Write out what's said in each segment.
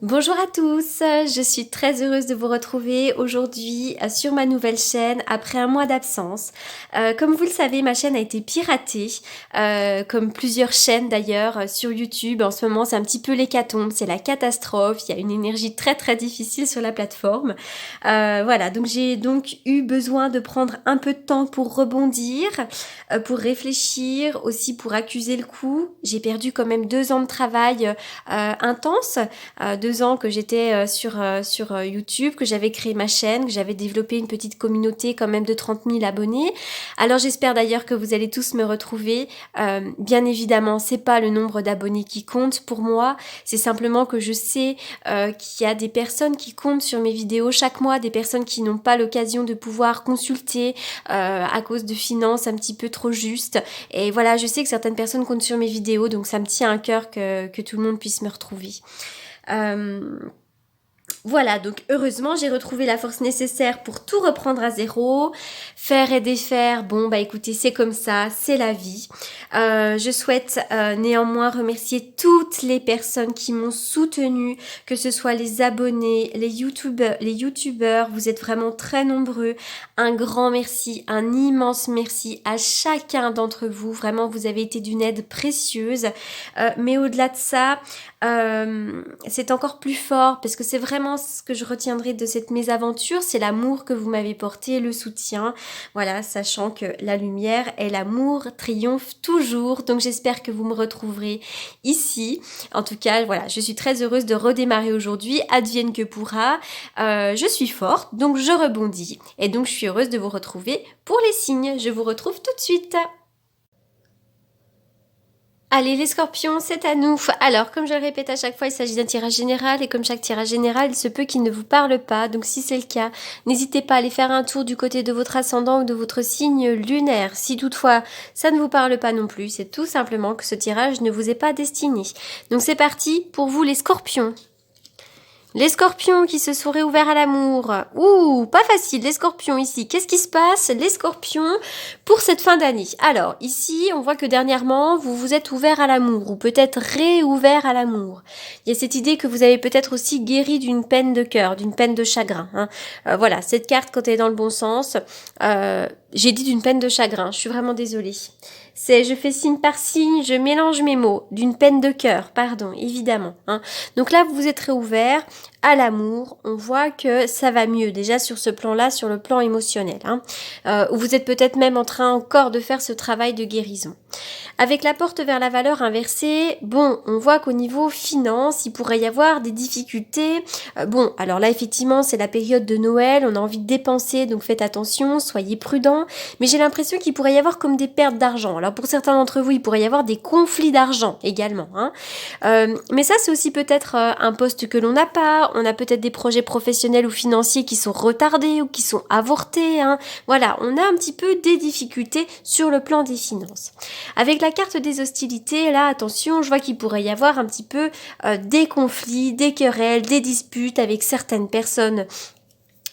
Bonjour à tous, je suis très heureuse de vous retrouver aujourd'hui sur ma nouvelle chaîne après un mois d'absence. Comme vous le savez, ma chaîne a été piratée, comme plusieurs chaînes d'ailleurs sur YouTube. En ce moment, c'est un petit peu l'hécatombe, c'est la catastrophe, il y a une énergie très difficile sur la plateforme. Voilà, donc j'ai donc eu besoin de prendre un peu de temps pour rebondir, pour réfléchir, aussi pour accuser le coup. J'ai perdu quand même 2 ans de travail intense. 2 ans que j'étais sur YouTube, que j'avais créé ma chaîne, que j'avais développé une petite communauté quand même de 30 000 abonnés. Alors j'espère d'ailleurs que vous allez tous me retrouver. Bien évidemment, c'est pas le nombre d'abonnés qui compte pour moi, c'est simplement que je sais qu'il y a des personnes qui comptent sur mes vidéos chaque mois, des personnes qui n'ont pas l'occasion de pouvoir consulter à cause de finances un petit peu trop justes. Et voilà, je sais que certaines personnes comptent sur mes vidéos, donc ça me tient à cœur que tout le monde puisse me retrouver. Voilà, donc heureusement, j'ai retrouvé la force nécessaire pour tout reprendre à zéro, faire et défaire. Bon, bah écoutez, c'est comme ça, c'est la vie. Je souhaite néanmoins remercier toutes les personnes qui m'ont soutenue, que ce soit les abonnés, les youtubeurs, vous êtes vraiment très nombreux. Un grand merci, un immense merci à chacun d'entre vous. Vraiment, vous avez été d'une aide précieuse. Mais au-delà de ça, c'est encore plus fort parce que c'est vraiment ce que je retiendrai de cette mésaventure, c'est l'amour que vous m'avez porté, le soutien, voilà, sachant que la lumière et l'amour triomphent toujours, donc j'espère que vous me retrouverez ici. En tout cas, voilà, je suis très heureuse de redémarrer aujourd'hui, advienne que pourra. Je suis forte, donc je rebondis, et donc je suis heureuse de vous retrouver pour les signes. Je vous retrouve tout de suite. Allez les scorpions, c'est à nous. Alors, comme je le répète à chaque fois, il s'agit d'un tirage général et comme chaque tirage général, il se peut qu'il ne vous parle pas. Donc si c'est le cas, n'hésitez pas à aller faire un tour du côté de votre ascendant ou de votre signe lunaire. Si toutefois ça ne vous parle pas non plus, c'est tout simplement que ce tirage ne vous est pas destiné. Donc c'est parti pour vous les scorpions. Les scorpions qui se sont réouverts à l'amour. Ouh, pas facile, les scorpions ici. Qu'est-ce qui se passe, les scorpions, pour cette fin d'année? Alors, ici, on voit que dernièrement, vous vous êtes ouverts à l'amour, ou peut-être réouverts à l'amour. Il y a cette idée que vous avez peut-être aussi guéri d'une peine de cœur, d'une peine de chagrin. Hein. Voilà, cette carte, quand elle est dans le bon sens, j'ai dit d'une peine de chagrin, je suis vraiment désolée. C'est je fais signe par signe, je mélange mes mots, d'une peine de cœur, pardon, évidemment. Hein. Donc là, vous vous êtes réouvert à l'amour, on voit que ça va mieux déjà sur ce plan-là, sur le plan émotionnel. Hein. Vous êtes peut-être même en train encore de faire ce travail de guérison. Avec la porte vers la valeur inversée, bon, on voit qu'au niveau finance, il pourrait y avoir des difficultés. Bon, alors là, effectivement, c'est la période de Noël, on a envie de dépenser, donc faites attention, soyez prudents. Mais j'ai l'impression qu'il pourrait y avoir comme des pertes d'argent. Alors pour certains d'entre vous, il pourrait y avoir des conflits d'argent également. Hein. Mais ça, c'est aussi peut-être un poste que l'on n'a pas. On a peut-être des projets professionnels ou financiers qui sont retardés ou qui sont avortés. Hein. Voilà, on a un petit peu des difficultés sur le plan des finances. Avec la carte des hostilités, là, attention, je vois qu'il pourrait y avoir un petit peu des conflits, des querelles, des disputes avec certaines personnes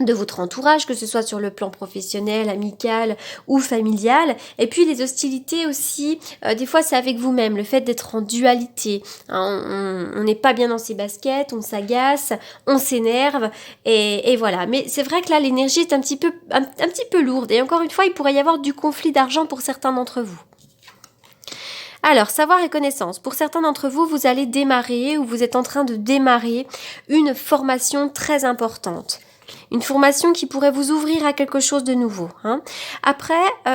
de votre entourage, que ce soit sur le plan professionnel, amical ou familial. Et puis les hostilités aussi, des fois c'est avec vous-même, le fait d'être en dualité. Hein, on n'est pas bien dans ses baskets, on s'agace, on s'énerve, et voilà. Mais c'est vrai que là l'énergie est un petit peu lourde, et encore une fois il pourrait y avoir du conflit d'argent pour certains d'entre vous. Alors, savoir et connaissance. Pour certains d'entre vous, vous allez démarrer ou vous êtes en train de démarrer une formation très importante. Une formation qui pourrait vous ouvrir à quelque chose de nouveau. Hein. Après,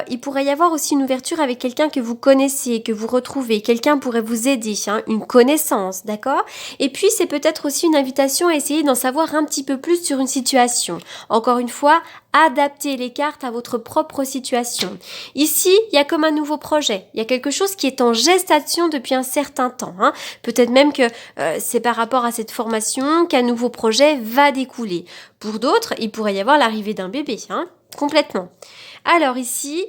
il pourrait y avoir aussi une ouverture avec quelqu'un que vous connaissez, que vous retrouvez. Quelqu'un pourrait vous aider, hein, une connaissance, d'accord? Et puis, c'est peut-être aussi une invitation à essayer d'en savoir un petit peu plus sur une situation. Encore une fois, adaptez les cartes à votre propre situation. Ici, il y a comme un nouveau projet. Il y a quelque chose qui est en gestation depuis un certain temps. Hein. Peut-être même que c'est par rapport à cette formation qu'un nouveau projet va découler. Pour d'autres, il pourrait y avoir l'arrivée d'un bébé. Hein. complètement. Alors ici,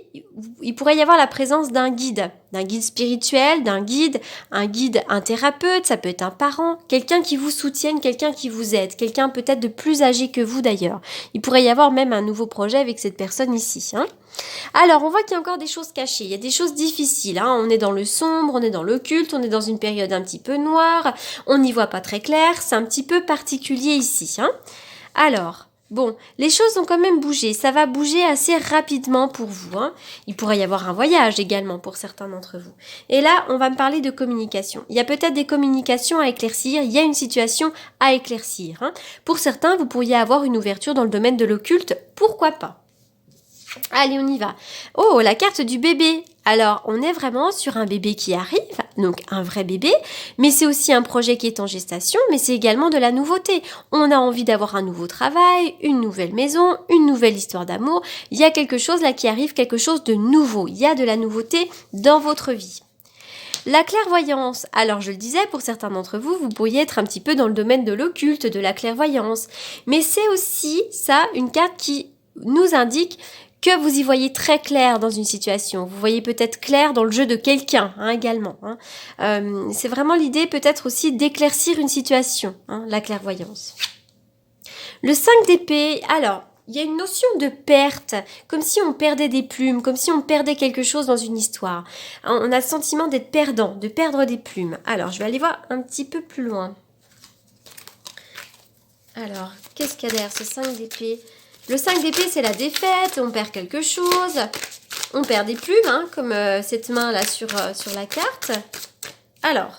il pourrait y avoir la présence d'un guide spirituel, un thérapeute, ça peut être un parent, quelqu'un qui vous soutienne, quelqu'un qui vous aide, quelqu'un peut-être de plus âgé que vous d'ailleurs. Il pourrait y avoir même un nouveau projet avec cette personne ici. Alors, on voit qu'il y a encore des choses cachées, il y a des choses difficiles. On est dans le sombre, on est dans l'occulte, on est dans une période un petit peu noire, on n'y voit pas très clair, c'est un petit peu particulier ici. Alors, bon, les choses ont quand même bougé, ça va bouger assez rapidement pour vous. Il pourrait y avoir un voyage également pour certains d'entre vous. Et là, on va me parler de communication. Il y a peut-être des communications à éclaircir, il y a une situation à éclaircir. Pour certains, vous pourriez avoir une ouverture dans le domaine de l'occulte, pourquoi pas? Allez, on y va. Oh, la carte du bébé. Alors, on est vraiment sur un bébé qui arrive, donc un vrai bébé, mais c'est aussi un projet qui est en gestation, mais c'est également de la nouveauté. On a envie d'avoir un nouveau travail, une nouvelle maison, une nouvelle histoire d'amour. Il y a quelque chose là qui arrive, quelque chose de nouveau. Il y a de la nouveauté dans votre vie. La clairvoyance, alors je le disais, pour certains d'entre vous, vous pourriez être un petit peu dans le domaine de l'occulte, de la clairvoyance, mais c'est aussi ça, une carte qui nous indique que vous y voyez très clair dans une situation. Vous voyez peut-être clair dans le jeu de quelqu'un également. C'est vraiment l'idée peut-être aussi d'éclaircir une situation, la clairvoyance. Le 5 d'épée, alors, il y a une notion de perte, comme si on perdait des plumes, comme si on perdait quelque chose dans une histoire. On a le sentiment d'être perdant, de perdre des plumes. Alors, je vais aller voir un petit peu plus loin. Alors, qu'est-ce qu'il y a derrière ce 5 d'épée ? Le 5 d'épée, c'est la défaite, on perd quelque chose, on perd des plumes, comme cette main-là sur la carte. Alors,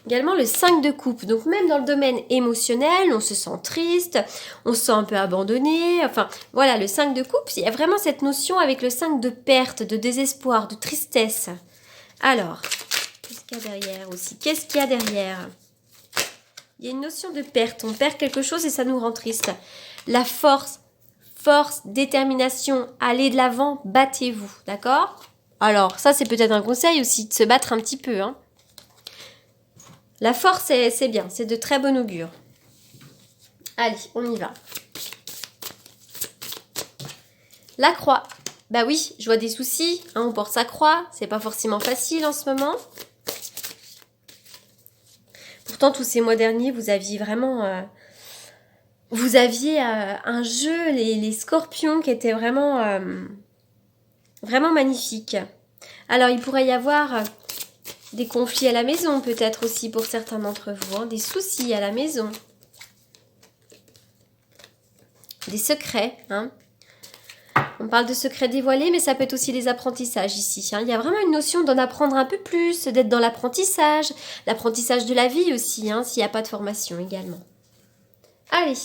également le 5 de coupe, donc même dans le domaine émotionnel, on se sent triste, on se sent un peu abandonné, enfin voilà, le 5 de coupe, il y a vraiment cette notion avec le 5 de perte, de désespoir, de tristesse. Alors, qu'est-ce qu'il y a derrière aussi? Qu'est-ce qu'il y a derrière? Il y a une notion de perte, on perd quelque chose et ça nous rend triste. La force, détermination, allez de l'avant, battez-vous, d'accord? Alors, ça c'est peut-être un conseil aussi, de se battre un petit peu. La force, c'est bien, c'est de très bon augure. Allez, on y va. La croix. Bah oui, je vois des soucis, on porte sa croix, c'est pas forcément facile en ce moment. Pourtant, tous ces mois derniers, vous aviez vraiment... Vous aviez un jeu, les scorpions, qui était vraiment, vraiment magnifique. Alors, il pourrait y avoir des conflits à la maison, peut-être aussi pour certains d'entre vous, des soucis à la maison. Des secrets, On parle de secrets dévoilés, mais ça peut être aussi des apprentissages ici. Il y a vraiment une notion d'en apprendre un peu plus, d'être dans l'apprentissage de la vie aussi, s'il n'y a pas de formation également. Allez,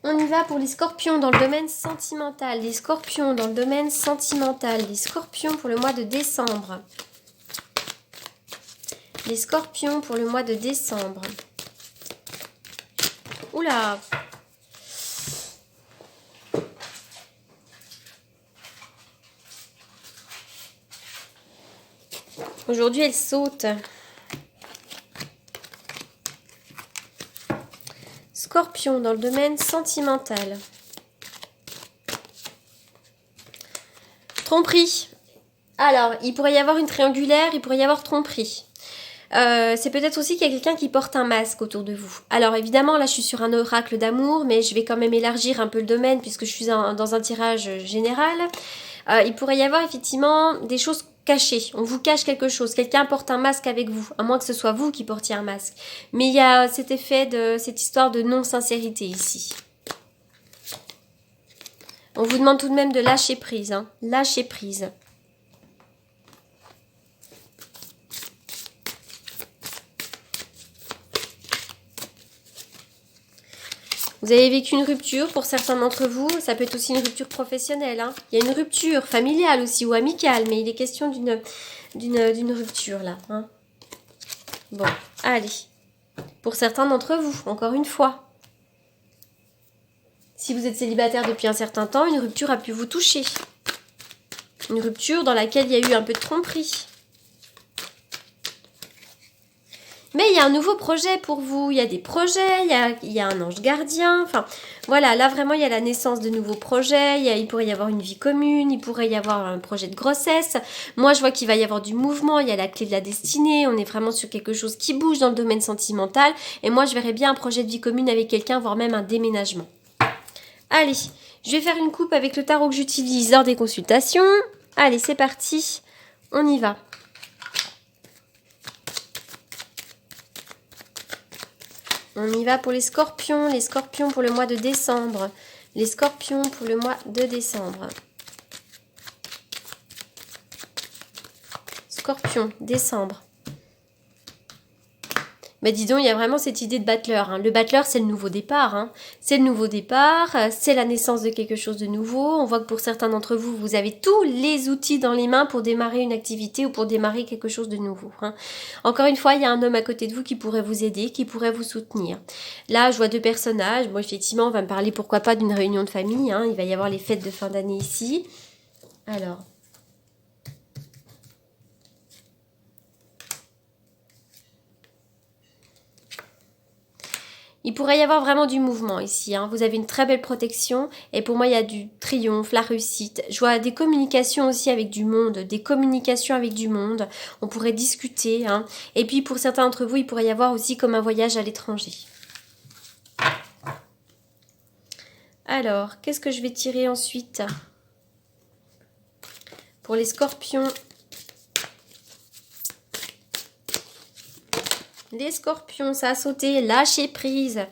on y va pour les scorpions dans le domaine sentimental. Les scorpions dans le domaine sentimental. Les scorpions pour le mois de décembre. Les scorpions pour le mois de décembre. Oula! Aujourd'hui, elle saute. Scorpion dans le domaine sentimental. Tromperie. Alors, il pourrait y avoir une triangulaire, il pourrait y avoir tromperie. C'est peut-être aussi qu'il y a quelqu'un qui porte un masque autour de vous. Alors évidemment, là je suis sur un oracle d'amour, mais je vais quand même élargir un peu le domaine puisque je suis dans un tirage général. Il pourrait y avoir effectivement des choses cachées. On vous cache quelque chose. Quelqu'un porte un masque avec vous, à moins que ce soit vous qui portiez un masque. Mais il y a cet effet de cette histoire de non-sincérité ici. On vous demande tout de même de lâcher prise. Lâcher prise. Vous avez vécu une rupture pour certains d'entre vous, ça peut être aussi une rupture professionnelle. Il y a une rupture familiale aussi ou amicale, mais il est question d'une rupture là. Bon, allez. Pour certains d'entre vous, encore une fois. Si vous êtes célibataire depuis un certain temps, une rupture a pu vous toucher. Une rupture dans laquelle il y a eu un peu de tromperie. Mais il y a un nouveau projet pour vous, il y a des projets, il y a un ange gardien, enfin voilà, là vraiment il y a la naissance de nouveaux projets, il pourrait y avoir une vie commune, il pourrait y avoir un projet de grossesse. Moi je vois qu'il va y avoir du mouvement, il y a la clé de la destinée, on est vraiment sur quelque chose qui bouge dans le domaine sentimental. Et moi je verrais bien un projet de vie commune avec quelqu'un, voire même un déménagement. Allez, je vais faire une coupe avec le tarot que j'utilise lors des consultations. Allez, c'est parti, on y va. On y va pour les scorpions pour le mois de décembre. Les scorpions pour le mois de décembre. Scorpion, décembre. Mais dis donc, il y a vraiment cette idée de battleur. Hein. Le battleur, c'est le nouveau départ. Hein. C'est le nouveau départ, c'est la naissance de quelque chose de nouveau. On voit que pour certains d'entre vous, vous avez tous les outils dans les mains pour démarrer une activité ou pour démarrer quelque chose de nouveau. Hein. Encore une fois, il y a un homme à côté de vous qui pourrait vous aider, qui pourrait vous soutenir. Là, je vois deux personnages. Bon, effectivement, on va me parler pourquoi pas d'une réunion de famille. Hein. Il va y avoir les fêtes de fin d'année ici. Alors... il pourrait y avoir vraiment du mouvement ici. Hein. Vous avez une très belle protection. Et pour moi, il y a du triomphe, la réussite. Je vois des communications aussi avec du monde. Des communications avec du monde. On pourrait discuter. Hein. Et puis, pour certains d'entre vous, il pourrait y avoir aussi comme un voyage à l'étranger. Alors, qu'est-ce que je vais tirer ensuite? Pour les scorpions... les scorpions, ça a sauté, lâchez prise.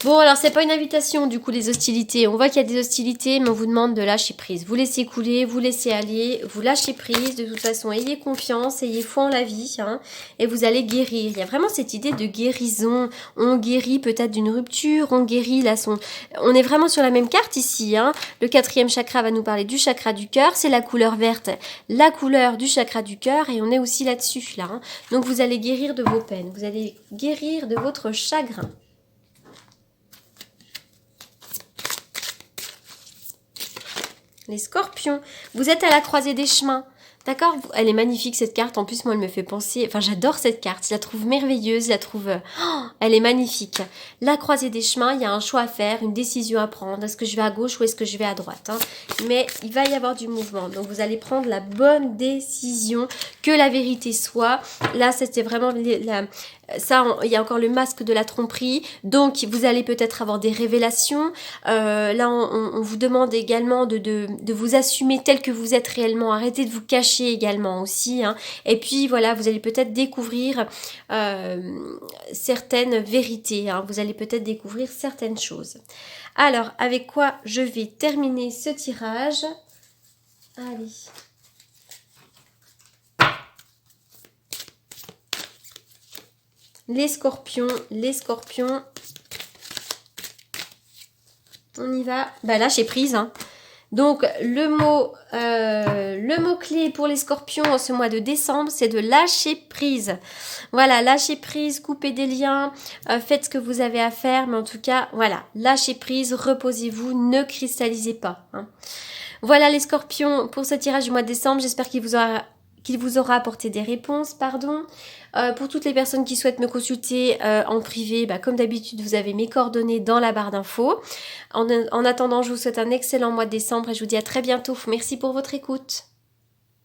Bon, alors c'est pas une invitation du coup les hostilités. On voit qu'il y a des hostilités, mais on vous demande de lâcher prise. Vous laissez couler, vous laissez aller, vous lâchez prise. De toute façon, ayez confiance, ayez foi en la vie, hein, et vous allez guérir. Il y a vraiment cette idée de guérison. On guérit peut-être d'une rupture, on guérit là son... On est vraiment sur la même carte ici. Hein. Le 4e chakra va nous parler du chakra du cœur. C'est la couleur verte, la couleur du chakra du cœur, et on est aussi là-dessus là. Hein. Donc vous allez guérir de vos peines, vous allez guérir de votre chagrin. Les scorpions, vous êtes à la croisée des chemins. D'accord? Elle est magnifique cette carte. En plus, moi, elle me fait penser... Enfin, j'adore cette carte. Je la trouve merveilleuse. Je la trouve... Oh, elle est magnifique. La croisée des chemins, il y a un choix à faire, une décision à prendre. Est-ce que je vais à gauche ou est-ce que je vais à droite? Hein? Mais il va y avoir du mouvement. Donc, vous allez prendre la bonne décision. Que la vérité soit. Là, c'était vraiment... Ça, il y a encore le masque de la tromperie. Donc, vous allez peut-être avoir des révélations. Là, on vous demande également de vous assumer tel que vous êtes réellement. Arrêtez de vous cacher également aussi. Hein. Et puis, voilà, vous allez peut-être découvrir certaines vérités. Hein. Vous allez peut-être découvrir certaines choses. Alors, avec quoi je vais terminer ce tirage? Allez... les scorpions, on y va. Bah lâcher prise. Hein. Donc le mot clé pour les scorpions en ce mois de décembre, c'est de lâcher prise. Voilà, lâcher prise, couper des liens, faites ce que vous avez à faire, mais en tout cas, voilà, lâchez prise, reposez-vous, ne cristallisez pas. Hein. Voilà les scorpions pour ce tirage du mois de décembre, j'espère qu'il vous aura apporté des réponses, pardon. Pour toutes les personnes qui souhaitent me consulter en privé, bah, comme d'habitude, vous avez mes coordonnées dans la barre d'infos. En attendant, je vous souhaite un excellent mois de décembre et je vous dis à très bientôt. Merci pour votre écoute.